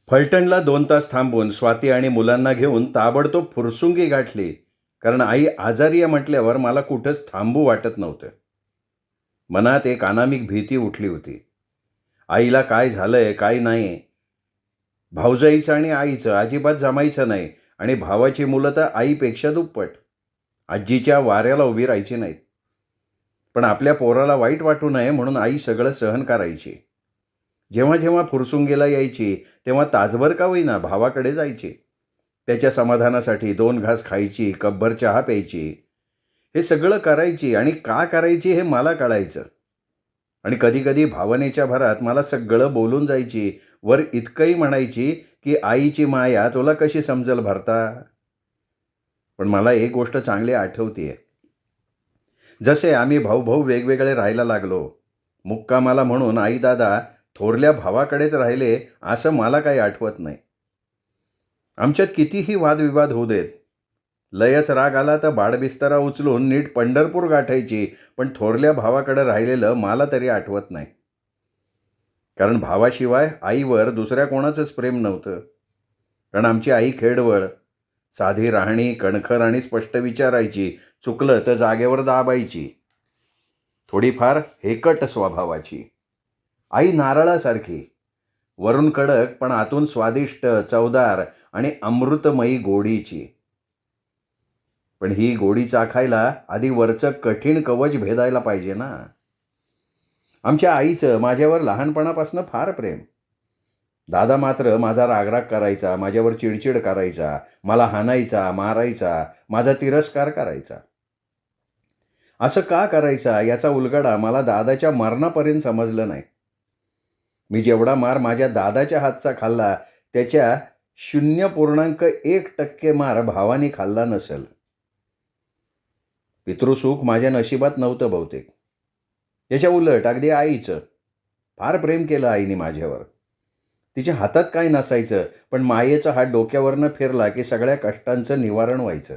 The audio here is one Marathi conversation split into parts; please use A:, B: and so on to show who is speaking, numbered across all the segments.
A: फलटणला 2 तास थांबून स्वाती आणि मुलांना घेऊन ताबडतोब फुरसुंगी गाठली, कारण आई आजारी आहे म्हटल्यावर मला कुठंच थांबू वाटत नव्हतं. मनात एक अनामिक भीती उठली होती. आईला काय झालंय काय नाही, भाऊजाईचं आणि आईचं अजिबात जमायचं नाही, आणि भावाची मुलं तर आईपेक्षा दुप्पट. आजीच्या वाऱ्याला उभी राहायची नाहीत. पण आपल्या पोराला वाईट वाटू नये म्हणून आई सगळं सहन करायची. जेव्हा जेव्हा फुरसुंगीला यायची तेव्हा तासभर का होईना भावाकडे जायची. त्याच्या समाधानासाठी 2 घास खायची, कपभर चहा प्यायची. हे सगळं करायची, आणि का करायची हे मला कळायचं. आणि कधीकधी भावनेच्या भरात मला सगळं बोलून जायची. वर इतकंही म्हणायची की आईची माया तुला कशी समजेल भरता. पण मला एक गोष्ट चांगली आठवतीये. जसे आम्ही भाऊ भाऊ वेगवेगळे राहायला लागलो, मुक्कामाला म्हणून आई दादा थोरल्या भावाकडेच राहिले असं मला काही आठवत नाही. आमच्यात कितीही वादविवाद होऊ देत, लयच राग आला तर बाडबिस्तरा उचलून नीट पंढरपूर गाठायची, पण थोरल्या भावाकडे राहिलेलं मला तरी आठवत नाही. कारण भावाशिवाय आईवर दुसऱ्या कोणाचंच प्रेम नव्हतं. कारण आमची आई खेडवळ, साधी राहणी, कणखर आणि स्पष्ट विचारायची. चुकलं तर जागेवर दाबायची. थोडीफार हेकट स्वभावाची. आई नारळासारखी, वरून कडक पण आतून स्वादिष्ट, चवदार आणि अमृतमयी गोडीची. पण ही गोडी चाखायला आधी वरचं कठीण कवच भेदायला पाहिजे ना. आमच्या आईचं माझ्यावर लहानपणापासून फार प्रेम. दादा मात्र माझा रागराग करायचा, माझ्यावर चिडचिड करायचा, मला हाणायचा, मारायचा, माझा तिरस्कार करायचा. असं का करायचा याचा उलगडा मला दादाच्या मरणापर्यंत समजलं नाही. मी जेवढा मार माझ्या दादाच्या हातचा खाल्ला त्याच्या 0.1% मार भावानी खाल्ला नसेल. पितृसुख माझ्या नशिबात नव्हतं बहुतेक. याच्या उलट अगदी आईचं फार प्रेम केलं आईने माझ्यावर. तिच्या हातात काय नसायचं, पण मायेचा हात डोक्यावरनं फिरला की सगळ्या कष्टांचं निवारण व्हायचं.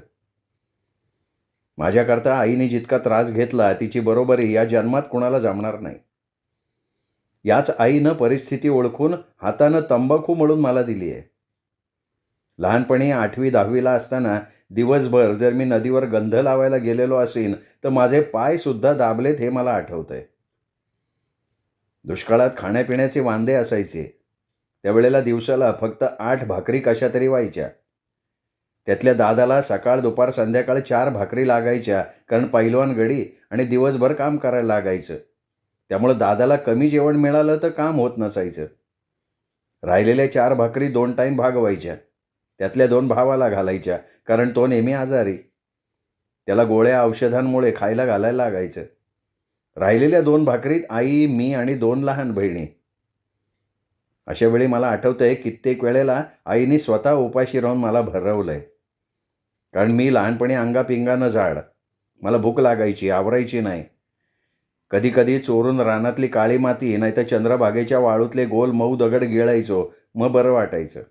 A: माझ्याकरता आईने जितका त्रास घेतला तिची बरोबरी या जन्मात कुणाला जमणार नाही. याच आईनं परिस्थिती ओळखून हातानं तंबाखू मळून मला दिली आहे. लहानपणी 8वी-10वीला असताना दिवसभर जर मी नदीवर गंध लावायला गेलेलो असेन तर माझे पायसुद्धा दाबलेत हे मला आठवतंय. दुष्काळात खाण्यापिण्याचे वांदे असायचे. त्यावेळेला दिवसाला फक्त 8 भाकरी कशा तरी व्हायच्या. त्यातल्या दादाला सकाळ दुपार संध्याकाळ 4 भाकरी लागायच्या, कारण पैलवान गडी आणि दिवसभर काम करायला लागायचं. त्यामुळं दादाला कमी जेवण मिळालं तर काम होत नसायचं. राहिलेल्या 4 भाकरी 2 टाईम भागवायच्या. त्यातल्या 2 भावाला घालायच्या, कारण तो नेहमी आजारी. त्याला गोळ्या औषधांमुळे खायला घालायला लागायचं. राहिलेल्या 2 भाकरीत आई, मी आणि 2 लहान बहिणी. अशा वेळी मला आठवतंय कित्येक वेळेला आईने स्वतः उपाशी राहून मला भरवलंय. कारण मी लहानपणी अंगापिंगानं जाड. मला भूक लागायची, आवरायची नाही. कधी कधी चोरून रानातली काळी माती नाही तर चंद्रभागेच्या वाळूतले गोल मऊ दगड गिळायचो, मग बरं वाटायचं.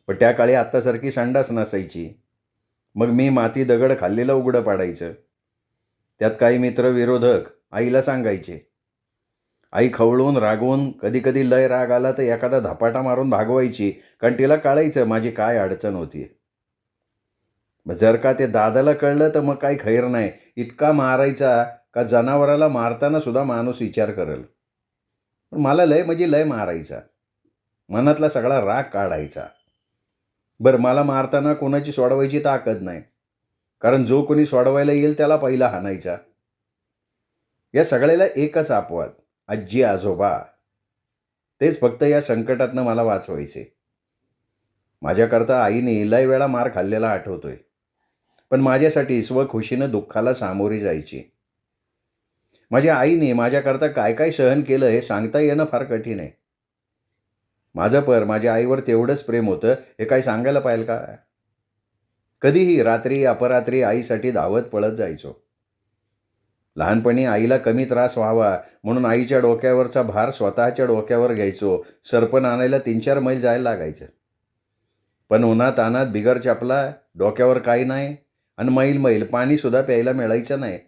A: पण त्या काळी आत्तासारखी संडास नसायची. मग मी माती दगड खाल्लेलं उघडं पाडायचं. त्यात काही मित्र विरोधक आईला सांगायचे. आई खवळून रागवून कधी कधी लय राग आला तर एखादा धपाटा मारून भागवायची, कारण तिला कळायचं माझी काय अडचण होती. जर का ते दादाला कळलं तर मग काही खैर नाही. इतका मारायचा का जनावराला मारताना सुद्धा माणूस विचार करेल. पण मला लय म्हणजे लय मारायचा. मनातला सगळा राग काढायचा. बरं, मला मारताना कोणाची सोडवायची ताकद नाही, कारण जो कोणी सोडवायला येईल त्याला पहिला हाणायचा. या सगळ्याला एकच अपवाद, आजी आजोबा. तेच फक्त या संकटातनं मला वाचवायचे. माझ्याकरता आईने लय वेळा मार खाल्लेला आठवतोय, पण माझ्यासाठी स्वखुशीनं दुःखाला सामोरी जायची. माझ्या आईने माझ्याकरता काय काय सहन केलं हे सांगता येणं फार कठीण आहे. माझं माझ्या आईवर तेवढंच प्रेम होतं हे काय सांगायला पाहिजे का? कधीही रात्री अपरात्री आईसाठी धावत पळत जायचो. लहानपणी आईला कमी त्रास व्हावा म्हणून आईच्या डोक्यावरचा भार स्वतःच्या डोक्यावर घ्यायचो. सरपण आणायला 3-4 मैल जायला लागायचं. पण उन्हात अनात बिगर चपला, डोक्यावर काही नाही, आणि मैल मैल पाणीसुद्धा प्यायला मिळायचं नाही.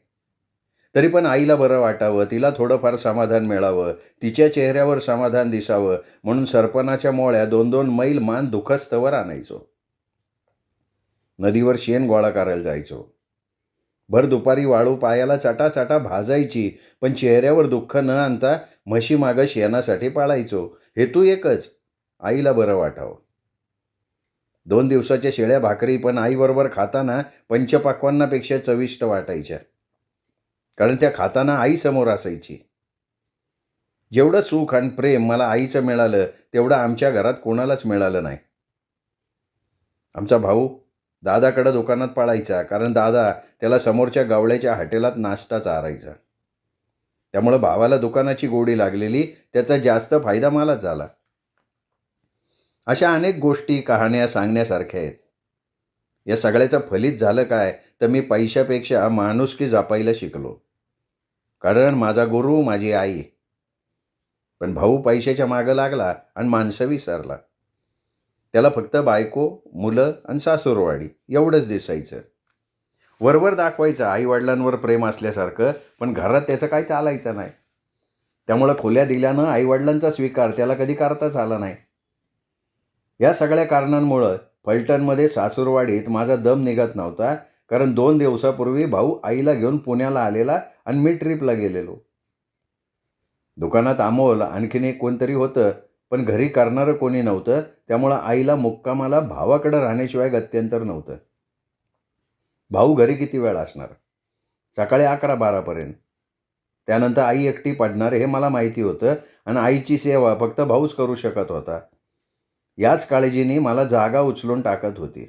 A: तरी पण आईला बरं वाटावं, तिला थोडंफार समाधान मिळावं, तिच्या चेहऱ्यावर समाधान दिसावं म्हणून सरपणाच्या मोळ्या 2-2 मैल मान दुखस्तवर आणायचो. नदीवर शेण गोळा करायला जायचो. भर दुपारी वाळू पायाला चाटा भाजायची, पण चेहऱ्यावर दुःख न आणता म्हशीमागं शेणासाठी पाळायचो. हेतू एकच, आईला बरं वाटावं. 2 दिवसाच्या शिळ्या भाकरी पण आईबरोबर खाताना पंचपाक्वान्नापेक्षा चविष्ट वाटायच्या. कारण त्या खाताना आई समोर असायची. जेवढं सुख आणि प्रेम मला आईचं मिळालं, तेवढं आमच्या घरात कोणालाच मिळालं नाही. आमचा भाऊ दादाकडं दुकानात पळायचा, कारण दादा त्याला समोरच्या गवळ्याच्या हॉटेलात नाश्ता चारायचा. त्यामुळं भावाला दुकानाची गोडी लागलेली, त्याचा जास्त फायदा मलाच झाला. अशा अनेक गोष्टी, कहाण्या सांगण्यासारख्या आहेत. या सगळ्याचं फलित झालं काय, तर मी पैशापेक्षा माणुसकी जपायला शिकलो. कारण माझा गुरु माझी आई. पण भाऊ पैशाच्या मागं लागला आणि माणसं विसरला. त्याला फक्त बायको, मुलं आणि सासूरवाडी एवढंच दिसायचं. वरवर दाखवायचं आईवडिलांवर प्रेम असल्यासारखं, पण घरात त्याचं काही चालायचं नाही. त्यामुळं खोल्या दिल्यानं आईवडिलांचा स्वीकार त्याला कधी करताच आला नाही. या सगळ्या कारणांमुळं फलटणमध्ये सासूरवाडीत माझा दम निघत नव्हता, कारण 2 दिवसापूर्वी भाऊ आईला घेऊन पुण्याला आलेला आणि मी ट्रिपला गेलेलो. दुकानात अमोल आणखीन एक कोणतरी होतं, पण घरी करणारं कोणी नव्हतं. त्यामुळं आईला मुक्कामाला भावाकडं राहण्याशिवाय गत्यंतर नव्हतं. भाऊ घरी किती वेळ असणार? सकाळी 11-12पर्यंत. त्यानंतर आई एकटी पडणार हे मला माहिती होतं आणि आईची सेवा फक्त भाऊच करू शकत होता. याच काळजीने मला जागा उचलून टाकत होती.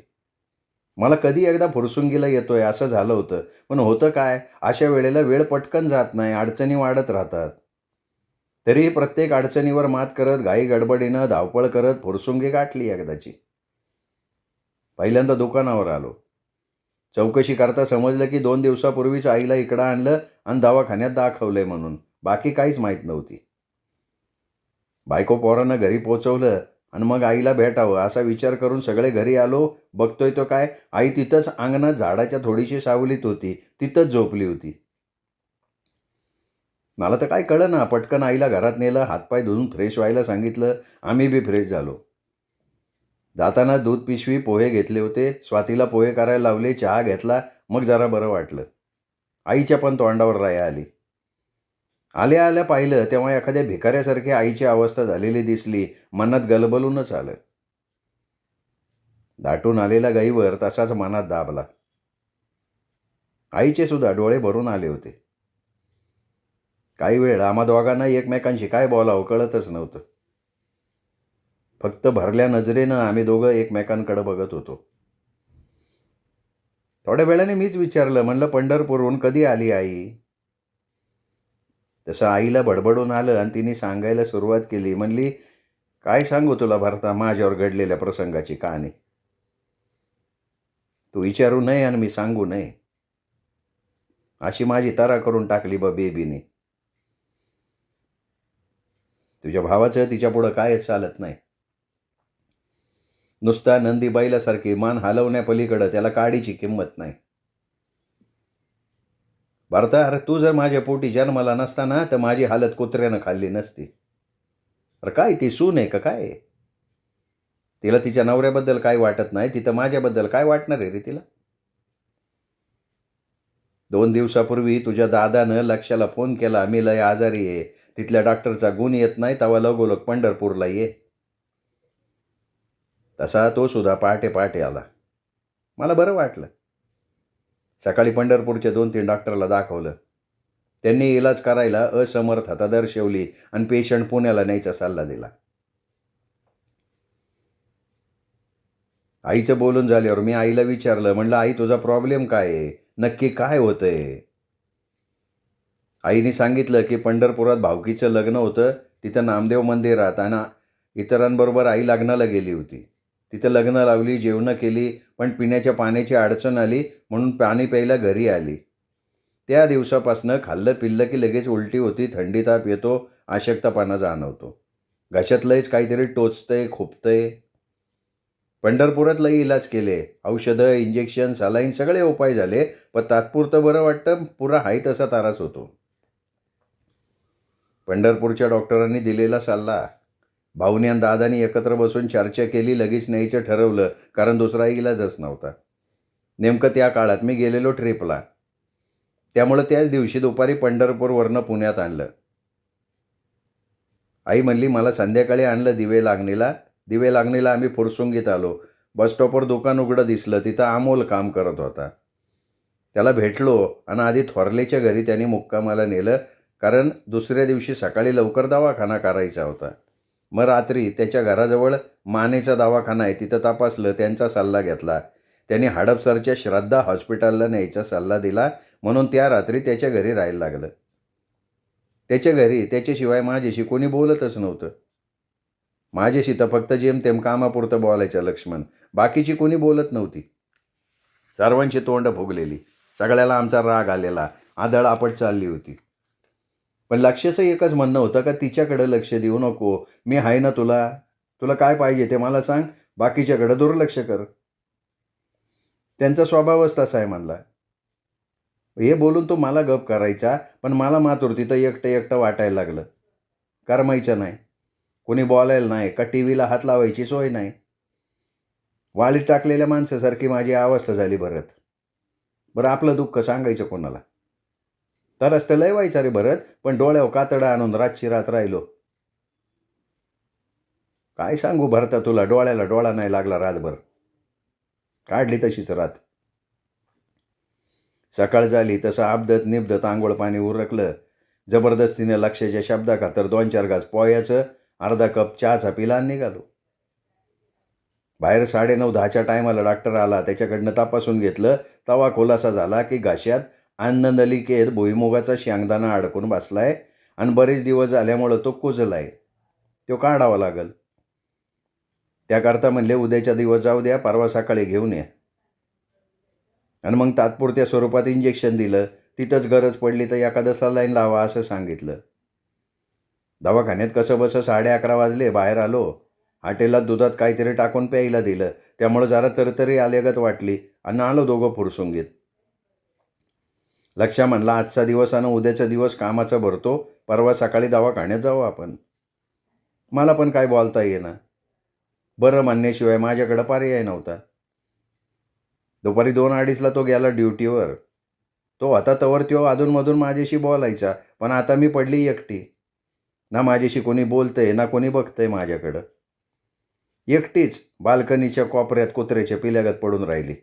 A: मला कधी एकदा फुरसुंगीला येतोय असं झालं होतं. पण होतं काय, अशा वेळेला वेळ पटकन जात नाही, अडचणी वाढत राहतात. तरीही प्रत्येक अडचणीवर मात करत, घाई गडबडीनं धावपळ करत फुरसुंगी गाठली एकदाची. पहिल्यांदा दुकानावर आलो. चौकशी करता समजलं की 2 दिवसापूर्वीच आईला इकडं आणलं आणि दवाखान्यात दाखवलंय म्हणून. बाकी काहीच माहीत नव्हती. बायको पोरानं घरी पोचवलं आणि मग आईला भेटावं असा विचार करून सगळे घरी आलो. बघतोय तो काय, आई तिथंच अंगणात झाडाच्या थोडीशी सावलीत होती, तिथंच झोपली होती. मला तर काय कळेना. पटकन आईला घरात नेलं, हातपाय धुवून फ्रेश व्हायला सांगितलं. आम्ही बी फ्रेश झालो. जाताना दूध पिशवी, पोहे घेतले होते. स्वातीला पोहे करायला लावले, चहा घेतला. मग जरा बरं वाटलं. आईच्या पण तोंडावर राया आली. आल्या आल्या पाहिलं तेव्हा एखाद्या भिकाऱ्यासारखी आईची अवस्था झालेली दिसली. मनात गलबलूनच आलं. दाटून आलेला गाईवर तसाच मनात दाबला. आईचे सुद्धा डोळे भरून आले होते. काही वेळ आम्हा दोघांना एकमेकांशी काय बोलावं कळतच नव्हतं. फक्त भरल्या नजरेनं आम्ही दोघं एकमेकांकडे बघत होतो. थोड्या वेळाने मीच विचारलं, म्हणलं पंढरपूरहून कधी आली आई? तसं आईला बडबडून आलं आणि तिने सांगायला सुरुवात केली. म्हणली, काय सांगू तुला भरता माझ्यावर घडलेल्या प्रसंगाची कहाणी. तू विचारू नये आणि मी सांगू नये, अशी माझी तरा करून टाकली बेबीने. तुझ्या भावाचं तिच्यापुढं कायच चालत नाही. नुसता नंदी बैलासारखी मान हलवण्यापलीकडं त्याला काडीची किंमत नाही. भरता, अरे तू जर माझ्या पोटी जन्माला नसताना तर माझी हालत कुत्र्यानं खाल्ली नसती. अरे काय ती सून आहे का काय? तिला तिच्या नवऱ्याबद्दल काय वाटत नाही, तिथं माझ्याबद्दल काय वाटणार आहे रे तिला? 2 दिवसापूर्वी तुझ्या दादानं लक्षाला फोन केला, मी लय आजारी आहे, तिथल्या डॉक्टरचा गुण येत नाही, तवा लगोलग पंढरपूरला ये. तसा तो सुद्धा पहाटे पहाटे आला. मला बरं वाटलं. सकाळी पंढरपूरच्या 2-3 डॉक्टरला दाखवलं. त्यांनी इलाज करायला असमर्थता दर्शवली आणि पेशंट पुण्याला न्यायचा सल्ला दिला. आईचं बोलून झाल्यावर मी आईला विचारलं, म्हणलं आई तुझा प्रॉब्लेम काय आहे, नक्की काय होतंय? आईने सांगितलं की पंढरपुरात भावकीचं लग्न होतं, तिथं नामदेव मंदिरात, आणि इतरांबरोबर आई लग्नाला गेली होती. तिथं लग्न लावली, जेवणं केली, पण पिण्याच्या पाण्याची अडचण आली म्हणून पाणी प्यायला घरी आली. त्या दिवसापासनं खाल्लं पिल्लं की लगेच उलटी होती, थंडी ताप येतो, अशक्तपणा जाणवतो, घशात लयच काहीतरी टोचतंय, खुपतंय. पंढरपुरात लई इलाज केले. औषधं, इंजेक्शन, सलाईन सगळे उपाय झाले. पण तात्पुरतं बरं वाटतं, पुरा हाय तसा ताराच होतो. पंढरपूरच्या डॉक्टरांनी दिलेला सल्ला. भाऊनी आणि दादानी एकत्र बसून चर्चा केली. लगेच न्यायचं ठरवलं, कारण दुसरा इलाजच नव्हता. नेमकं त्या काळात मी गेलेलो ट्रिपला. त्यामुळं त्याच दिवशी दुपारी पंढरपूरवरनं पुण्यात आणलं. आई म्हणली, मला संध्याकाळी आणलं दिवे लागणीला आम्ही फुरसुंगीत आलो. बसस्टॉपवर दुकान उघडं दिसलं. तिथं अमोल काम करत होता. त्याला भेटलो आणि आधी थोरलेच्या घरी त्यांनी मुक्कामाला नेलं, कारण दुसऱ्या दिवशी सकाळी लवकर दवाखाना करायचा होता. मग रात्री त्याच्या घराजवळ मानेचा दवाखाना आहे, तिथं तपासलं. त्यांचा सल्ला घेतला. त्यांनी हडपसरच्या श्रद्धा हॉस्पिटलला न्यायचा सल्ला दिला. म्हणून त्या रात्री त्याच्या घरी राहायला लागलं. त्याच्या घरी त्याच्याशिवाय माझ्याशी कोणी बोलतच नव्हतं. माझ्याशी तर फक्त जेमतेम कामापुरतं बोलायचं लक्ष्मण. बाकीची कोणी बोलत नव्हती. सर्वांची तोंड फुगलेली. सगळ्याला आमचा राग आलेला. आदळ आपट चालली होती. पण लक्ष्याचं एकच म्हणणं होतं का तिच्याकडं लक्ष देऊ नको. मी आहे ना तुला काय पाहिजे ते मला सांग, बाकीच्याकडं दुर्लक्ष कर. त्यांचा स्वभावच तसा आहे म्हणला. हे बोलून तो मला गप करायचा, पण मला मात्र तिथं एकटं वाटायला लागलं. करमायचं नाही. कोणी बोलायला नाही का टी व्हीला हात लावायची सोय नाही. वाळीत टाकलेल्या माणसासारखी माझी अवस्था झाली भरत. बरं आपलं दुःख सांगायचं कोणाला. तरच तर लय व्हायचं रे भरत, पण डोळ्यावर कातडं आणून रातची रात राहिलो. काय सांगू भरता तुला, डोळ्याला डोळा नाही लागला रातभर. काढली तशीच रात. सकाळ झाली तसं आपदत निपदत आंघोळ पाणी उरकलं. जबरदस्तीने लक्ष्याच्या शब्दाखातर 2-4 घास पोह्याचं, अर्धा कप चहाचा पिला आणि निघालो. बाहेर 9:30-10च्या टायमाला डॉक्टर आला. त्याच्याकडनं तपासून घेतलं. तवा खुलासा झाला की घाश्यात अन्ननलिकेत भुईमुगाचा शेंगदाणा अडकून बसलाय आणि बरेच दिवस झाल्यामुळं तो कुजलाय. तो काढावा लागल. त्याकरता म्हणले उद्याच्या दिवस जाऊ द्या, परवा सकाळी घेऊन या. आणि मग तात्पुरत्या स्वरूपात इंजेक्शन दिलं. तिथंच गरज पडली तर एखादं सलाईन लावा असं सांगितलं. दवाखान्यात कसं बसं 11:30 वाजले. बाहेर आलो. हॉटेलात दुधात काहीतरी टाकून प्यायला दिलं. त्यामुळं जरा तरतरी आल्यागत वाटली आणि आलो दोघं फुरसुंगीत. लक्ष्या म्हणला, आजचा दिवस आणि उद्याचा दिवस कामाचा भरतो, परवा सकाळी दवाखान्यात जाऊ आपण. मला पण काय बोलता येईना. बरं म्हणण्याशिवाय माझ्याकडं पर्याय नव्हता. दुपारी 2-2:30ला तो गेला ड्युटीवर. तो होता तवर तो अधूनमधून माझ्याशी बोलायचा, पण आता मी पडली एकटी. ना माझ्याशी कोणी बोलतंय ना कोणी बघतंय माझ्याकडं. एकटीच बाल्कनीच्या कोपऱ्यात कुत्र्याच्या पिल्यागत पडून राहिली.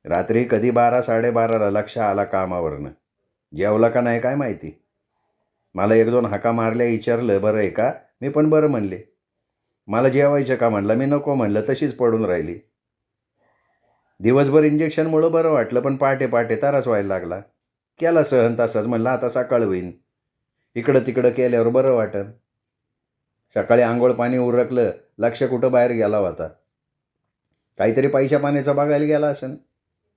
A: रात्री कधी 12-12:30ला लक्ष आला कामावरनं. जेवला का नाही काय माहिती. मला 1-2 हाका मारल्या. विचारलं, बरं आहे का? मी पण बरं म्हणले. मला जेवायचं का म्हणलं. मी नको म्हणलं. तशीच पडून राहिली. दिवसभर इंजेक्शनमुळं बरं वाटलं, पण पहाटे त्रास व्हायला लागला. केला सहन तसाच. म्हणलं आता सकाळ होईन. इकडं तिकडं केल्यावर बरं वाटन. सकाळी आंघोळ पाणी उरकलं. लक्ष कुठं बाहेर गेला होता. काहीतरी पैशा पाण्याचा बघायला गेला असेल.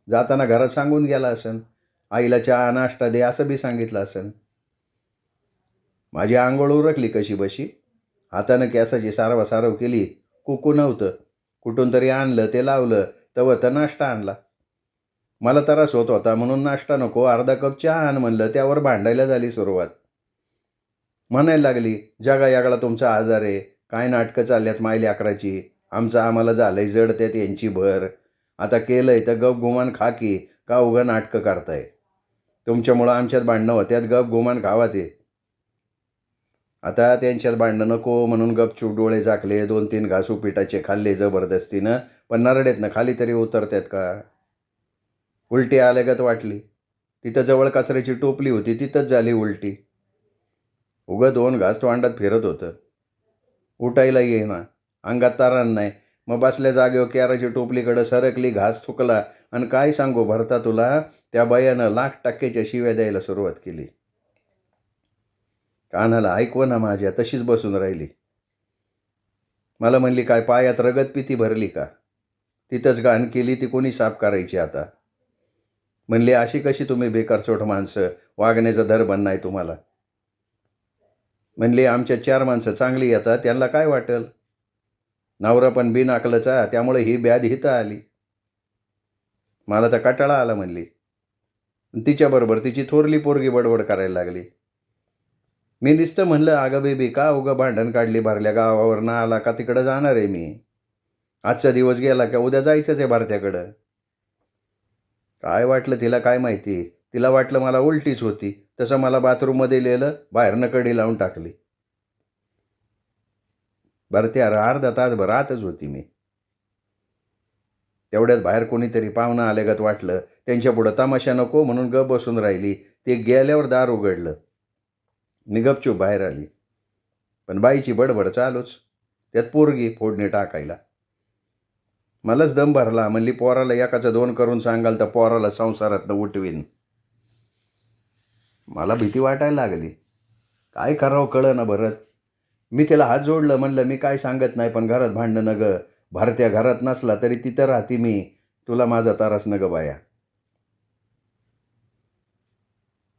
A: जाताना घरात सांगून गेला असेल. आईला चहा नाश्ता दे असं बी सांगितलं असेल. माझी आंघोळ उरकली कशी बशी. हातानं केसाची सारव केली. कुकू नव्हतं. कुठून तरी आणलं, ते लावलं. तवर तर नाश्ता आणला. मला त्रास होत होता म्हणून नाश्ता नको, अर्धा कप चहा आण म्हणलं. त्यावर भांडायला झाली सुरुवात. म्हणायला लागली, जगा यागळा तुमचा आजार आहे. काय नाटकं चालल्यात मायली अकराची. आम्हाला झालंय जड, त्यात यांची भर. आता केलंय तर गप गुमान खा की, का उगा नाटकं करताय. तुमच्यामुळं आमच्यात भांडणं होत्यात, गप गुमान खावा ते. आता त्यांच्यात भांडणं नको म्हणून गपचूप डोळे झाकले. 2-3 घास उपिटाचे खाल्ले जबरदस्तीनं, पण नरडेतनं खाली तरी उतरतात का. उलटी आल्यागत वाटली. तिथं जवळ कचऱ्याची टोपली होती, तिथंच झाली उलटी. उगं 2 घास तोंडात फिरत होतं. उठायला येईना. अंगात तारण नाही. मग बसल्या जागेवर केराची टोपलीकडं सरकली. घास थुकला आणि काय सांगू भरता तुला, त्या बायानं 1,00,000% शिव्या द्यायला सुरुवात केली. कानाला ऐकवं माझ्या, तशीच बसून राहिली. मला म्हणली, काय पायात रगत पिती भरली का. तिथंच घाण केली ती कोणी साफ करायची आता. म्हणली, अशी कशी तुम्ही बेकारचोट माणसं, वागण्याचा धरबन नाही तुम्हाला. म्हणली, आमच्या 4 माणसं चांगली येतात, त्यांना काय वाटेल. नवरा पण बिनअकलचा, त्यामुळे ही व्याधी हिथं आली. मला तर कंटाळा आला म्हणली. तिच्याबरोबर तिची थोरली पोरगी बडबड करायला लागली. मी नुसतं म्हणलं, अगं बेबी का उगं भांडण काढली, भरल्या गावावरनं आला का तिकडं जाणार आहे मी. आजचा दिवस गेला का उद्या जायचंच आहे भारत्याकडं. काय वाटलं तिला काय माहिती. तिला वाटलं मला उलटीच होती. तसं मला बाथरूममध्ये लिहिलं, बाहेरनं कडी लावून टाकली. भारत्या अर्धा तासभर आतच होती मी. तेवढ्यात बाहेर कोणीतरी पाहुणं आलेगत वाटलं. त्यांच्यापुढं तमाशा नको म्हणून गप बसून राहिली. ते गेल्यावर दार उघडलं. मी गपचूप बाहेर आली. पण बाईची बडबड चालूच. त्यात पोरगी फोडणी टाकायला. मलाच दम भरला. म्हणली पोराला एकाचं 2 करून सांगाल तर पोराला संसारातनं उठवीन. मला भीती वाटायला लागली. काय करावं कळेना बरं. मी तिला हात जोडलं. म्हणलं मी काय सांगत नाही, पण घरात भांडणं न गं. भारत्या घरात नसला तरी तिथं राहते मी. तुला माझा तारास न गं बाया.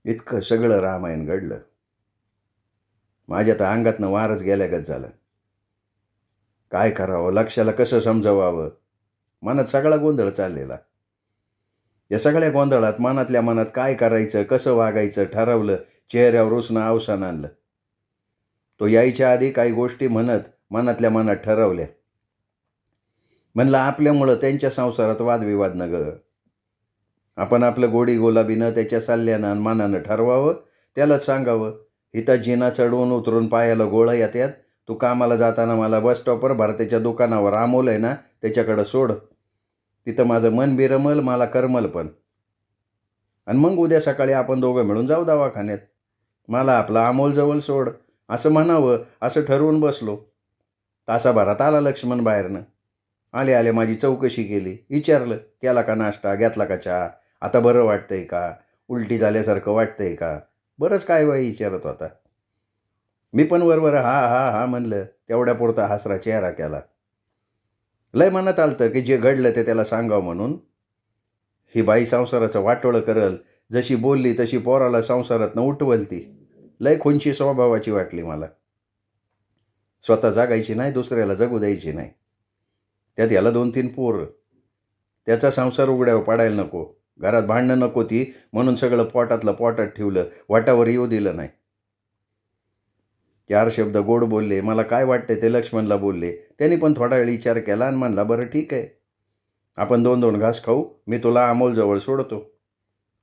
A: इतकं सगळं रामायण घडलं. माझ्या तर अंगातनं वारच गेल्यागत झालं. काय करावं, लक्षाला कसं समजवावं, मनात सगळा गोंधळ चाललेला. या सगळ्या गोंधळात मनातल्या मनात काय करायचं, कसं वागायचं ठरवलं. चेहऱ्यावर उसणं अवसान आणलं. तो यायच्या आधी काही गोष्टी म्हणत मनातल्या मनात ठरवल्या. म्हणलं आपल्यामुळं त्यांच्या संसारात वादविवाद न गं. आपण आपलं गोडी गुलाबीनं त्याच्या सल्ल्यानं आणि मनानं ठरवावं. त्यालाच सांगावं, इथं जिना चढवून उतरून पायाला गोळं येतात. तू कामाला जाताना मला बस स्टॉपवर भारताच्या दुकानावर अमोल आहे ना, त्याच्याकडं सोड. तिथं माझं मन बिरमल, मला करमल पण. आणि मग उद्या सकाळी आपण दोघं मिळून जाऊ दवाखान्यात. मला आपला अमोलजवळ सोड असं म्हणावं. असं ठरवून बसलो. तासाभरात आला लक्ष्मण बाहेरनं. आले आले माझी चौकशी केली. विचारलं, केला का नाश्ता, घेतला का चहा, आता बरं वाटतंय का, उलटी झाल्यासारखं वाटतंय का, बरंच काय बाई विचारत होता. मी पण वरवर हा हा हा म्हणलं. तेवढ्यापुरता हसरा चेहरा केला. लय मनात आलतं की जे घडलं ते त्याला सांगावं म्हणून. ही बाई संसाराचं वाटोळं करल. जशी बोलली तशी पोराला संसारातनं उठवल ती. लय खुंची स्वभावाची वाटली मला. स्वतः जगायची नाही, दुसऱ्याला जगू द्यायची नाही. त्यात याला 2-3 पोरं. त्याचा संसार उघड्यावर पडायला नको. घरात भांडणं नको ती, म्हणून सगळं पोटातलं पोटात ठेवलं. वाटावर येऊ दिलं नाही. 4 शब्द गोड बोलले. मला काय वाटतंय ते लक्ष्मणला बोलले. त्यांनी पण थोडा वेळ विचार केला आणि म्हणला, बरं ठीक आहे, आपण 2-2 घास खाऊ. मी तुला अमोलजवळ सोडतो.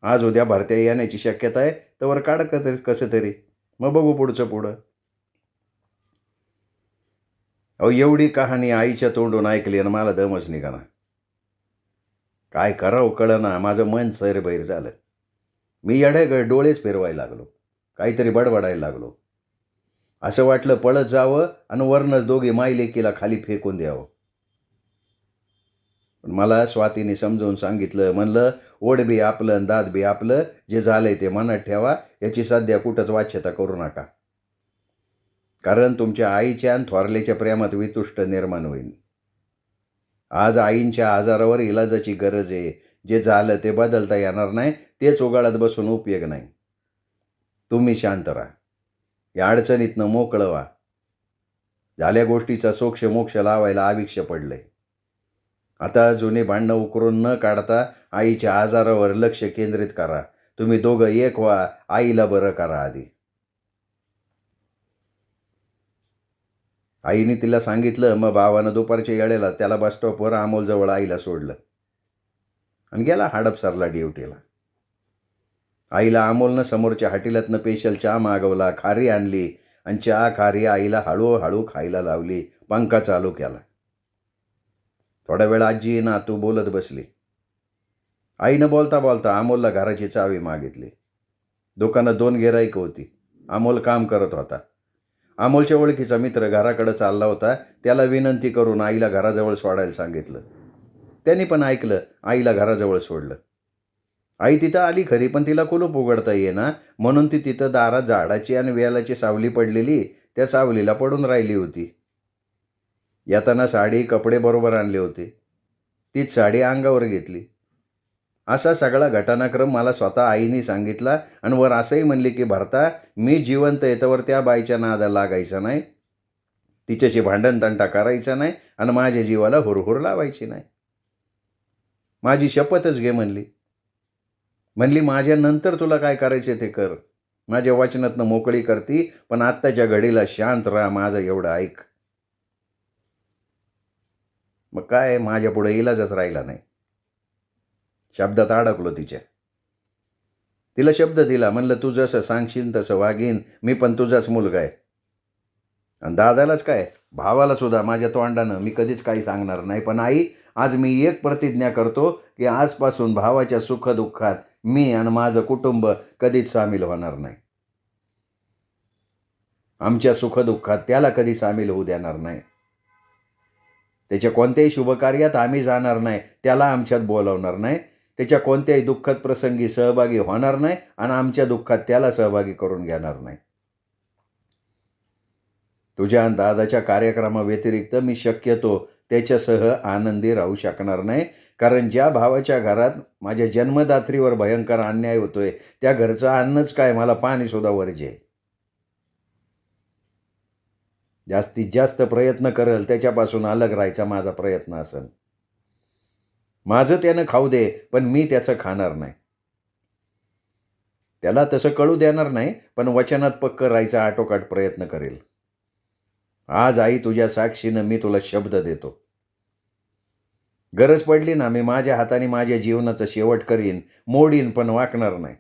A: आज उद्या भारतीय येण्याची शक्यता आहे. तवर काढ कसं तरी, मग बघू पुढचं पुढं. अहो एवढी कहाणी आईच्या तोंडून ऐकली आणि मला दमच निघाला. काय करावं कळना. माझं मन सैरभैर झालं. मी डोळेच फिरवायला लागलो. काहीतरी बडबडायला लागलो. असं वाटलं पळत जावं आणि वरनंच दोघी मायलेकीला खाली फेकून द्यावं. पण मला स्वातीने समजावून सांगितलं. म्हणलं ओढ बी आपलं आणि दात बी आपलं. जे झालंय ते मनात ठेवा. याची सध्या कुठंच वाच्यता करू नका. कारण तुमच्या आईच्या आणि थोरल्याच्या प्रेमात वितुष्ट निर्माण होईल. आज आईंच्या आजारावर इलाजाची गरज आहे. जे झालं ते बदलता येणार नाही. तेच उगाळत बसून उपयोग नाही. तुम्ही शांत राहा. या अडचणीतनं मोकळं व्हा. झाल्या गोष्टीचा सोक्ष मोक्ष लावायला आविष्य पडलंय. आता जुने भांडणं उकरून न काढता आईच्या आजारावर लक्ष केंद्रित करा. तुम्ही दोघं एक व्हा. आईला बरं करा आधी. आईने तिला सांगितलं. मग भावानं दुपारच्या वेळेला त्याला बस स्टॉपवर अमोलजवळ आईला सोडलं आणि गेला हडपसरला ड्युटीला. आईला अमोलनं समोरच्या हॉटेलातनं स्पेशल चहा मागवला. खारी आणली आणि चहा खारी आईला हळूहळू खायला लावली. पंखा चालू केला. थोडा वेळ आजी नातू बोलत बसली. आईनं बोलता बोलता अमोलला घराची चावी मागितली. दुकानात 2 गिऱ्हाईकं होती. अमोल काम करत होता. अमोलच्या ओळखीचा मित्र घराकडे चालला होता. त्याला विनंती करून आईला घराजवळ सोडायला सांगितलं. त्यांनी पण ऐकलं. आईला घराजवळ सोडलं. आई तिथं आली खरी, पण तिला कुलूप उघडता येईना. म्हणून ती तिथं दारात झाडाची आणि वेलाची सावली पडलेली, त्या सावलीला पडून राहिली होती. येताना साडी कपडे बरोबर आणले होते. तीच साडी अंगावर घेतली. असा सगळा घटनाक्रम मला स्वतः आईने सांगितला आणि वर असंही म्हणले की भरता मी जिवंत येतावर त्या बाईच्या नादाला लागायचं नाही. तिच्याशी भांडणतंटा करायचा नाही आणि माझ्या जीवाला हुरहुर लावायची नाही. माझी शपथच घे म्हणली माझ्या नंतर तुला काय करायचे ते कर. माझ्या वचनातनं मोकळी करती, पण आत्ताच्या घडीला शांत राहा, माझं एवढं ऐक. मग काय, माझ्या पुढे इलाजच राहिला नाही. शब्दात अडकलो तिच्या. तिला शब्द दिला, म्हणलं तू जसं सांगशील तसं वागीन, मी पण तुझाच मुलगा आहे. आणि दादालाच काय, भावाला सुद्धा माझ्या तोंडानं मी कधीच काही सांगणार नाही. पण आई, आज मी एक प्रतिज्ञा करतो की आजपासून भावाच्या सुखदुःखात मी आणि माझं कुटुंब कधीच सामील होणार नाही. आमच्या सुखदुःखात त्याला कधी सामील होऊ देणार नाही. त्याच्या कोणत्याही शुभकार्यात आम्ही जाणार नाही, त्याला आमच्यात बोलावणार नाही. त्याच्या कोणत्याही दुःखद प्रसंगी सहभागी होणार नाही आणि आमच्या दुःखात त्याला सहभागी करून घेणार नाही. तुझ्या आणि दादाच्या कार्यक्रमाव्यतिरिक्त मी शक्यतो त्याच्यासह आनंदी राहू शकणार नाही. कारण ज्या भावाच्या घरात माझ्या जन्मदात्रीवर भयंकर अन्याय होतोय, त्या घरचं अन्नच काय, मला पाणीसुद्धा वर्ज्य आहे. जास्तीत जास्त प्रयत्न करेल त्याच्यापासून अलग राहायचा माझा प्रयत्न असेल. माझं त्यानं खाऊ दे, पण मी त्याचं खाणार नाही. त्याला तसं कळू देणार नाही, पण वचनात पक्क राहायचा आटोकाट प्रयत्न करेल. आज आई, तुझ्या साक्षीनं मी तुला शब्द देतो. गरज पडली ना, मी माझ्या हाताने माझ्या जीवनाचा शेवट करीन, मोडीन, पण वाकणार नाही.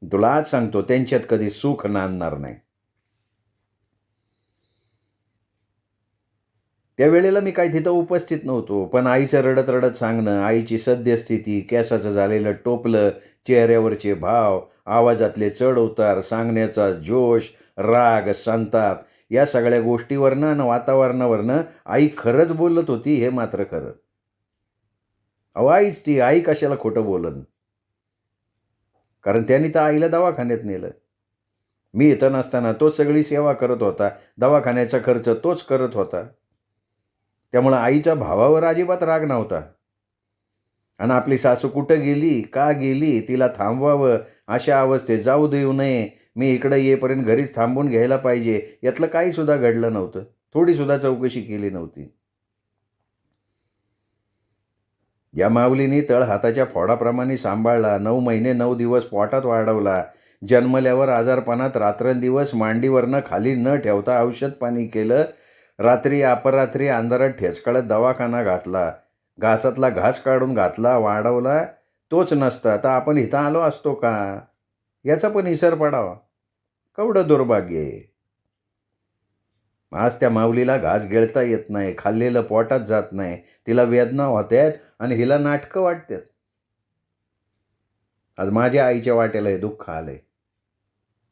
A: तुला आज सांगतो, त्यांच्यात कधी सुख नांदणार नाही. त्यावेळेला मी काही तिथं उपस्थित नव्हतो, पण आईचं रडत रडत सांगणं, आईची सद्यस्थिती, केसाचं झालेलं टोपलं, चेहऱ्यावरचे भाव, आवाजातले चढ उतार, सांगण्याचा जोश, राग, संताप, या सगळ्या गोष्टीवरनं आणि वातावरणावरनं आई खरंच बोलत होती, हे मात्र खरं. अहो, आईच ती, आई कशाला खोटं बोलन? कारण त्यांनी तर आईला दवाखान्यात नेलं. मी इथं नसताना तोच सगळी सेवा करत होता, दवाखान्याचा खर्च तोच करत होता. त्यामुळं आईच्या भावावर अजिबात राग नव्हता. आणि आपली सासू कुठं गेली, का गेली, तिला थांबवावं, अशा अवस्थेत जाऊ देऊ नये, मी इकडं येईपर्यंत घरीच थांबून घ्यायला पाहिजे, यातलं काहीसुद्धा घडलं नव्हतं. थोडीसुद्धा चौकशी केली नव्हती. या माऊलीने तळ हाताच्या फोडाप्रमाणे सांभाळला, 9 महिने 9 दिवस पोटात वाढवला, जन्मल्यावर आजारपणात रात्रंदिवस मांडीवरनं खाली न ठेवता औषध पाणी केलं, रात्री अपरात्री अंधारात ठेचकाळत दवाखाना घातला, घासातला घास काढून घातला, वाढवला. तोच नसता तर आपण इथं आलो असतो का, याचा पण विसर पडावा. केवढं दुर्भाग्य आहे. आज त्या माऊलीला घास गिळता येत नाही, खाल्लेलं पोटात जात नाही, तिला वेदना होत्यात आणि हिला नाटकं वाटतात. आज माझ्या आईच्या वाट्याला हे दुःख आलंय.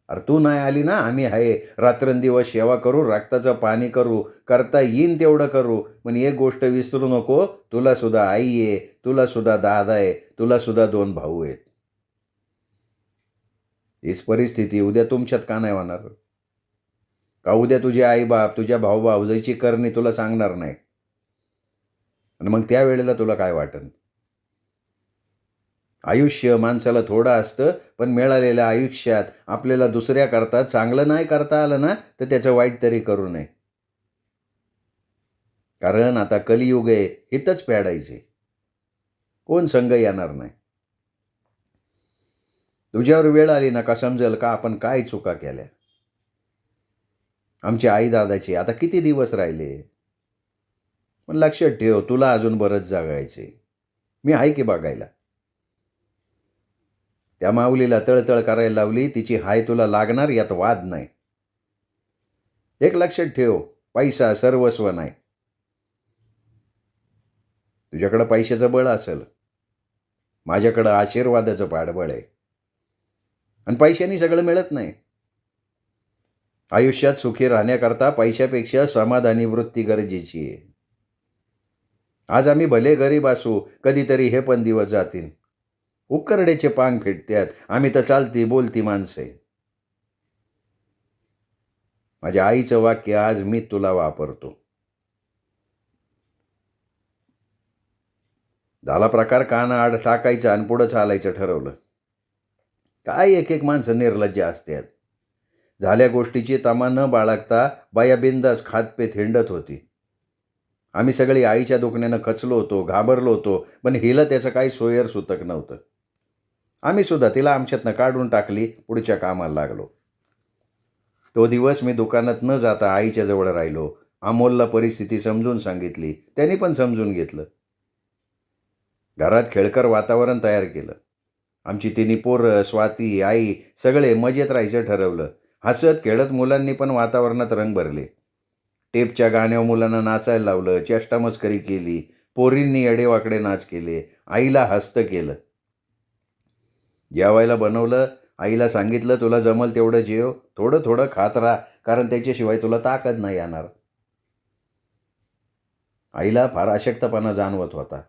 A: अरे तू नाही आली ना, आम्ही आहे, रात्रंदिवस सेवा करू, रक्ताचं पाणी करू, करता येईन तेवढं करू. पण एक गोष्ट विसरू नको, तुला सुद्धा आई आहे, तुला सुद्धा दादा आहे, तुला सुद्धा 2 भाऊ आहेत. हीच परिस्थिती उद्या तुमच्यात का नाही होणार? का उद्या तुझे आई बाप, तुझ्या भाऊ भाऊजाईची करणी तुला सांगणार नाही? आणि मग त्यावेळेला तुला काय वाटेल? आयुष्य माणसाला थोडं असतं, पण मिळालेल्या आयुष्यात आपल्याला दुसऱ्याकरता चांगलं नाही करता आलं ना, तर त्याचं वाईट तरी करू नये. कारण आता कलियुग आहे, हितच फेडायचे. कोण संग येणार नाही. तुझ्यावर वेळ आली ना, का समजेल का आपण काय चुका केल्या. आमचे आई दादाचे आता किती दिवस राहिले. पण लक्षात ठेव, तुला अजून बरंच जगायचे. मी आहे की बघायला. त्या माऊलीला तळतळ करायला लावली, तिची हाय तुला लागणार, यात वाद नाही. एक लक्षात ठेव, पैसा सर्वस्व नाही. तुझ्याकडं पैशाचं बळ असेल, माझ्याकडं आशीर्वादाचं पाठबळ आहे. आणि पैशाने सगळं मिळत नाही. आयुष्यात सुखी राहण्याकरता पैशापेक्षा समाधानी वृत्ती गरजेची आहे. आज आम्ही भले गरीब असू, कधीतरी हे पण दिवस जातील. उकरड्याचे पांग फेडत्यात, आम्ही तर चालती बोलती माणसे. माझ्या आईचं वाक्य आज मी तुला वापरतो. झाला प्रकार, कान आड टाकायचं आणि पुढं चालायचं ठरवलं. काय एक एक माणसं निर्लज्ज असतात. झाल्या गोष्टीची तमा न बाळगता बाया बिंदास खातपेत हिंडत होती. आम्ही सगळी आईच्या दुखण्यानं खचलो होतो, घाबरलो होतो, पण हिला त्याचं काही सोयर सुतक नव्हतं. आम्ही सुद्धा तिला आमच्यातनं काढून टाकली, पुढच्या कामाला लागलो. तो दिवस मी दुकानात न जाता आईच्या जवळ राहिलो. अमोलला परिस्थिती समजून सांगितली, त्यांनी पण समजून घेतलं. घरात खेळकर वातावरण तयार केलं. आमची तिन्ही पोरं, स्वाती, आई सगळे मजेत राहायचं ठरवलं. हसत खेळत मुलांनी पण वातावरणात रंग भरले. टेपच्या गाण्यावर मुलांना नाचायला लावलं, चेष्टामस्करी केली, पोरींनी येडेवाकडे नाच केले, आईला हस्त केलं. जेवायला बनवलं, आईला सांगितलं तुला जमल तेवढं जेव, थोडं थोडं खात राहा, कारण त्याच्याशिवाय तुला ताकद नाही येणार. आईला फार अशक्तपणा जाणवत होता.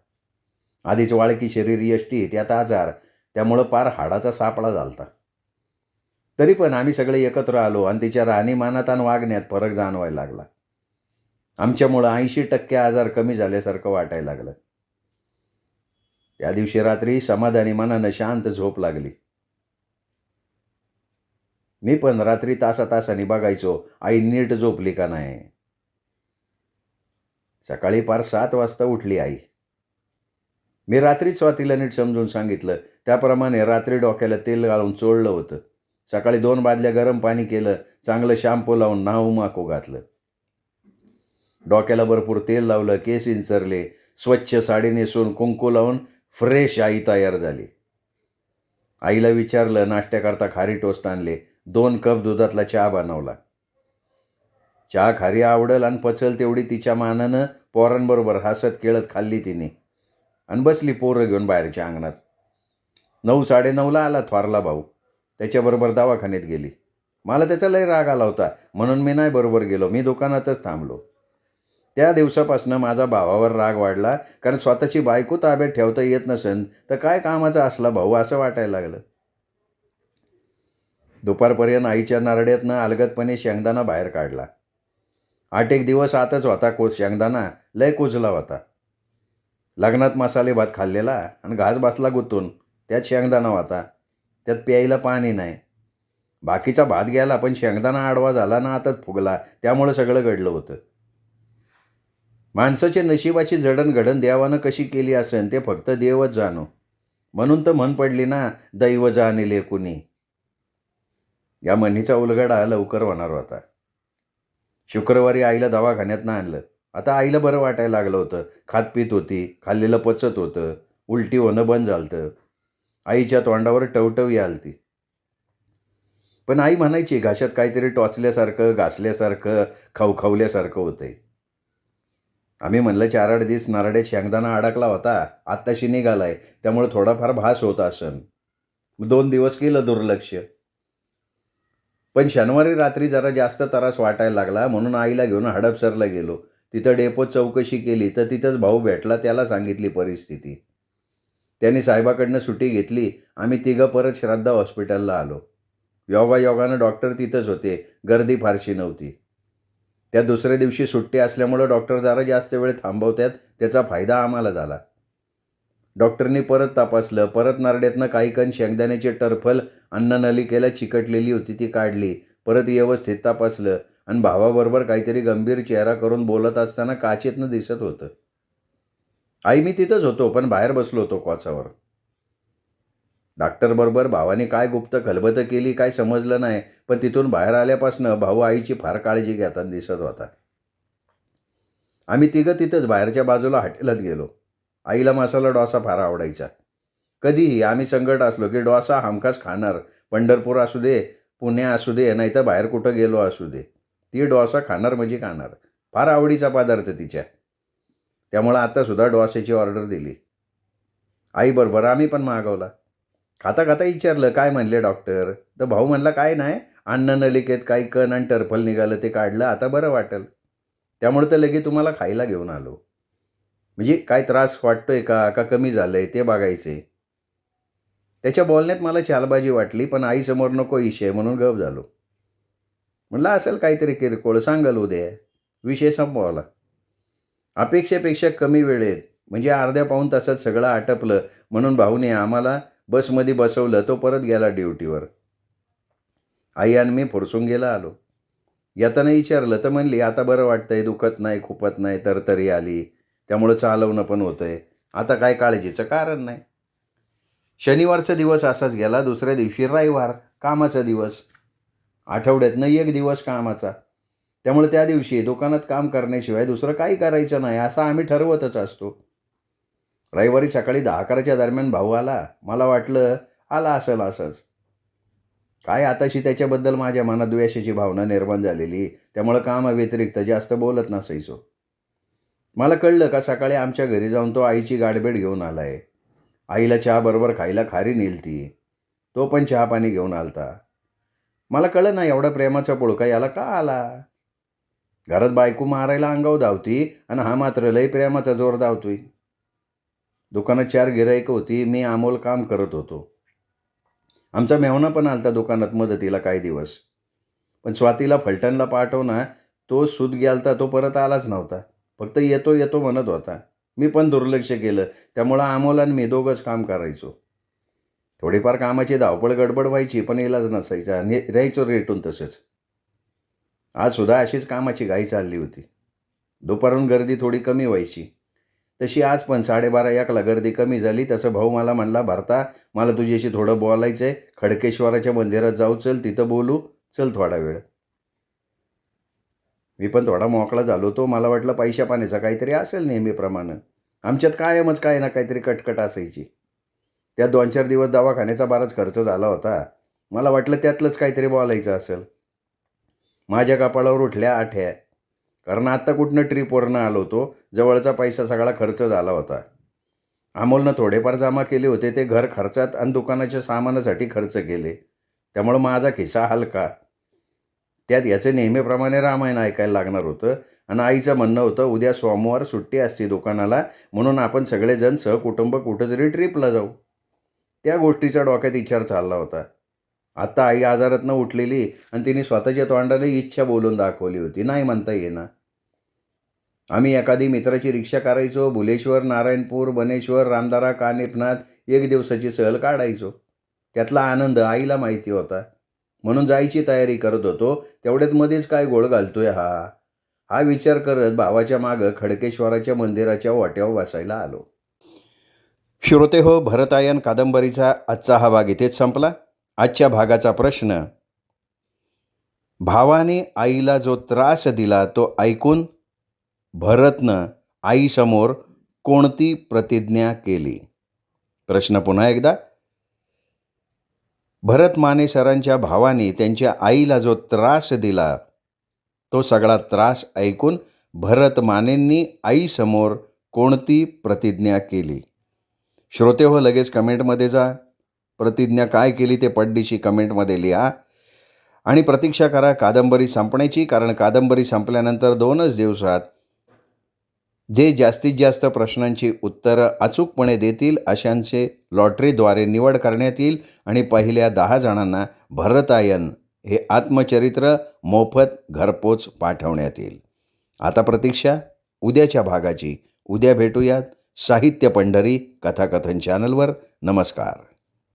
A: आधीच वाळकी शरीर यष्टी, त्यात आजार, त्यामुळं पार हाडाचा सापळा झालता. तरी पण आम्ही सगळे एकत्र आलो आणि तिच्या राहणीमानात आणि वागण्यात फरक जाणवायला लागला. आमच्यामुळं 80% आजार कमी झाल्यासारखं वाटायला लागलं. त्या दिवशी रात्री समाधानी मनानं शांत झोप लागली. मी पण रात्री तासातासाने बघायचो आई नीट झोपली का नाही. सकाळी पार 7 वाजता उठली आई. मी रात्रीच स्वातीला नीट समजून सांगितलं. त्याप्रमाणे रात्री डोक्याला तेल घालून चोळलं होतं. सकाळी 2 बादल्या गरम पाणी केलं, चांगलं शॅम्पू लावून नाहूमाको घातलं. डोक्याला भरपूर तेल लावलं, केस इंचरले, स्वच्छ साडी नेसून कुंकू लावून फ्रेश आई तयार झाली. आईला विचारलं, नाश्त्याकरता खारी टोस्ट आणले, 2 कप दुधातला चहा बनवला. चहा खारी आवडल आणि पचल तेवढी तिच्या मानानं पोरांबरोबर हसत खेळत खाल्ली तिने आणि बसली पोरं घेऊन बाहेरच्या अंगणात. 9-9:30ला आला थोरला भाऊ. त्याच्याबरोबर दवाखान्यात गेली. मला त्याचा लय राग आला होता, म्हणून मी नाही बरोबर गेलो. मी दुकानातच थांबलो. त्या दिवसापासून माझा भावावर राग वाढला, कारण स्वतःची बायको ताब्यात ठेवता येत नसेल तर काय कामाचा असला भाऊ, असं वाटायला लागलं. दुपारपर्यंत आईच्या नारड्यातनं अलगदपणे शेंगदाणा बाहेर काढला. 8 दिवस आतच होता शेंगदाणा, लय कुजला होता. लग्नात मसाले भात खाल्लेला आणि घास बसला गुंतून, त्यात शेंगदाणा होता, त्यात प्यायला पाणी नाही. बाकीचा भात गेला, पण शेंगदाणा आडवा झाला ना आतच फुगला, त्यामुळं सगळं घडलं होतं. माणसाच्या नशिबाची जडणघडण देवानं कशी केली असेल ते फक्त देवच जाणो. म्हणून तर म्हण पडली ना, दैव जाणिले कुणी. या म्हणीचा उलगडा लवकर होणार होता. शुक्रवारी आईला दवाखान्यातनं आणलं. आता आईला बरं वाटायला लागलं होतं. खात पीत होती, खाल्लेलं पचत होतं, उलटी होणं बंद झालं. आईच्या तोंडावर टवटवी आलती. पण आई म्हणायची घशात काहीतरी टोचल्यासारखं, घासल्यासारखं, खवखवल्यासारखं होतंय. आम्ही म्हणलं 4-8 दिवस नारड्यात शेंगदाणा अडकला होता, आत्ताशी निघालाय, त्यामुळे थोडाफार भास होत असन. 2 दिवस केलं दुर्लक्ष. पण शनिवारी रात्री जरा जास्त त्रास वाटायला लागला, म्हणून आईला घेऊन हडपसरला गेलो. तिथं डेपोत चौकशी केली तर तिथंच भाऊ भेटला, त्याला सांगितली परिस्थिती. त्याने साहेबाकडनं सुट्टी घेतली. आम्ही तिघं परत श्रद्धा हॉस्पिटलला आलो. योगायोगानं डॉक्टर तिथंच होते, गर्दी फारशी नव्हती. त्या दुसऱ्या दिवशी सुट्टी असल्यामुळं डॉक्टर जरा जास्त वेळ थांबवतात, त्याचा फायदा आम्हाला झाला. डॉक्टरनी परत तपासलं, परत नारड्यातनं काही कण शेंगदाण्याची टरफल अन्ननलिकेला चिकटलेली होती ती काढली, परत व्यवस्थित तपासलं आणि भावाबरोबर काहीतरी गंभीर चेहरा करून बोलत असताना काचेतनं दिसत होतं. आई मी तिथंच होतो, पण बाहेर बसलो होतो कोचावर. डॉक्टरबरोबर भावाने काय गुप्त खलबतं केली काय समजलं नाही, पण तिथून बाहेर आल्यापासून भाऊ आईची फार काळजी घेताना दिसत होता. आम्ही तिघं तिथंच बाहेरच्या बाजूला हॉटेलात गेलो. आईला मसाला डोसा फार आवडायचा. कधीही आम्ही संकट असलो की डोसा हमखास खाणार. पंढरपूर असू दे, पुणे असू दे, नाही तर बाहेर कुठं गेलो असू दे, ती डोसा खाणार म्हणजे खाणार. फार आवडीचा पदार्थ तिच्या. त्यामुळं आत्तासुद्धा डोसाची ऑर्डर दिली. आईबरोबर आम्ही पण मागवला. खाता खाता विचारलं काय म्हणले डॉक्टर, तर भाऊ म्हणला काय नाही, अन्ननलिकेत काही कण आणि टरफल निघालं, ते काढलं, आता बरं वाटेल. त्यामुळे तर लगेच तुम्हाला खायला घेऊन आलो. म्हणजे काय त्रास वाटतोय का कमी झालं आहे ते बघायचे. त्याच्या बोलण्यात मला चालबाजी वाटली, पण आईसमोर नको विषय म्हणून गप झालो. म्हणलं असेल काहीतरी किरकोळ, सांगाल उद्या. विषय संपवला. अपेक्षेपेक्षा कमी वेळेत म्हणजे अर्ध्या पाऊण तासात सगळं आटपलं, म्हणून भाऊने आम्हाला बसमध्ये बसवलं. तो परत गेला ड्युटीवर. आई आणि मी फुरसुंगीला आलो. येताना विचारलं तर म्हणली, आता बरं वाटतंय, दुखत नाही, खुपत नाही, तरतरी आली, त्यामुळं चालवणं पण होतंय, आता काय काळजीचं कारण नाही. शनिवारचा दिवस असाच गेला. दुसऱ्या दिवशी रविवार, कामाचा दिवस. आठवड्यातनं एक दिवस कामाचा. त्यामुळे त्या दिवशी दुकानात काम करण्याशिवाय दुसरं काही करायचं नाही असं आम्ही ठरवतच असतो. रविवारी सकाळी 10-11च्या दरम्यान भाऊ आला. मला वाटलं आला असेल असंच. काय आताशी त्याच्याबद्दल माझ्या मनात द्वेषाची भावना निर्माण झालेली, त्यामुळं कामाव्यतिरिक्त जास्त बोलत नसायचो. मला कळलं का सकाळी आमच्या घरी जाऊन तो आईची गाठभेट घेऊन आलाय. आईला चहाबरोबर खायला खारी नेलती. तो पण चहा पाणी घेऊन आलता. मला कळलं ना एवढा प्रेमाचा पुळका याला का आला. घरात बायको मारायला अंगावर धावती आणि हा मात्र लय प्रेमाचा जोर धावतोय. दुकानात 4 गिराईकं होती. मी अमोल काम करत होतो. आमचा मेव्हणा पण आलता दुकानात मदतीला काही दिवस. पण स्वातीला फलटणला पाठवणं, तो सूत गेलता, तो परत आलाच नव्हता. फक्त येतो येतो म्हणत होता. मी पण दुर्लक्ष केलं. त्यामुळं अमोल आणि मी दोघंच काम करायचो. थोडीफार कामाची धावपळ गडबड व्हायची, पण इलाज नसायचा. राहायचो रेटून तसंच. आजसुद्धा अशीच कामाची घाई चालली होती. दुपारून गर्दी थोडी कमी व्हायची. तशी आज पण 12:30-1ला गर्दी कमी झाली. तसं भाऊ मला म्हणला, भरता मला तुझ्याशी थोडं बोलायचं आहे. खडकेश्वराच्या मंदिरात जाऊ, चल तिथं बोलू, चल थोडा वेळ. मी पण थोडा मोकळा झालो होतो. मला वाटलं पैशा पाण्याचा काहीतरी असेल नेहमीप्रमाणे. आमच्यात कायमच काही ना काहीतरी कटकट असायची. त्या 2-4 दिवस दवाखान्याचा बराच खर्च झाला होता. मला वाटलं त्यातलंच काहीतरी बोलायचं असेल. माझ्या कपाळावर उठल्या आठ्या. कारण आत्ता कुठनं ट्रिपवरनं आलो होतो. जवळचा पैसा सगळा खर्च झाला होता. अमोलनं थोडेफार जमा केले होते, ते घर खर्चात आणि दुकानाच्या सामानासाठी खर्च केले. त्यामुळं माझा खिस्सा हलका. त्यात याचं नेहमीप्रमाणे रामायण ऐकायला लागणार होतं आणि आईचं म्हणणं होतं, उद्या सोमवार सुट्टी असते दुकानाला, म्हणून आपण सगळेजण सहकुटुंब कुठंतरी ट्रिपला जाऊ. त्या गोष्टीचा डोक्यात विचार चालला होता. आत्ता आई आजारातनं उठलेली आणि तिने स्वतःच्या तोंडाने इच्छा बोलून दाखवली होती. नाही म्हणता येईना. आम्ही एखादी मित्राची रिक्षा करायचो. भुलेश्वर, नारायणपूर, बनेश्वर, रामदारा, कानिफनाथ 1 दिवसाची सहल काढायचो. त्यातला आनंद आईला माहिती होता. म्हणून जायची तयारी करत होतो. तेवढ्यात मध्येच काय गोळ घालतोय हा विचार करत भावाच्या मागं खडकेश्वराच्या मंदिराच्या वाट्यावर बसायला आलो. श्रोते हो, भरतायन कादंबरीचा आजचा हा भाग इथेच संपला. आजच्या भागाचा प्रश्न, भावाने आईला जो त्रास दिला तो ऐकून भरतनं आईसमोर कोणती प्रतिज्ञा केली. प्रश्न पुन्हा एकदा. भरत माने सरांच्या भावाने त्यांच्या आईला जो त्रास दिला तो सगळा त्रास ऐकून भरत मानेंनी आईसमोर कोणती प्रतिज्ञा केली. श्रोते हो, लगेच कमेंटमध्ये जा. प्रतिज्ञा काय केली ते पड्डीशी कमेंटमध्ये लिहा आणि प्रतीक्षा करा कादंबरी संपण्याची. कारण कादंबरी संपल्यानंतर 2च दिवसात जे जास्तीत जास्त प्रश्नांची उत्तरं अचूकपणे देतील अशांचे लॉटरीद्वारे निवड करण्यात येईल आणि पहिल्या 10 जणांना भरतायन हे आत्मचरित्र मोफत घरपोच पाठवण्यात येईल. आता प्रतीक्षा उद्याच्या भागाची. उद्या भेटूयात साहित्य पंढरी कथाकथन चॅनलवर. नमस्कार.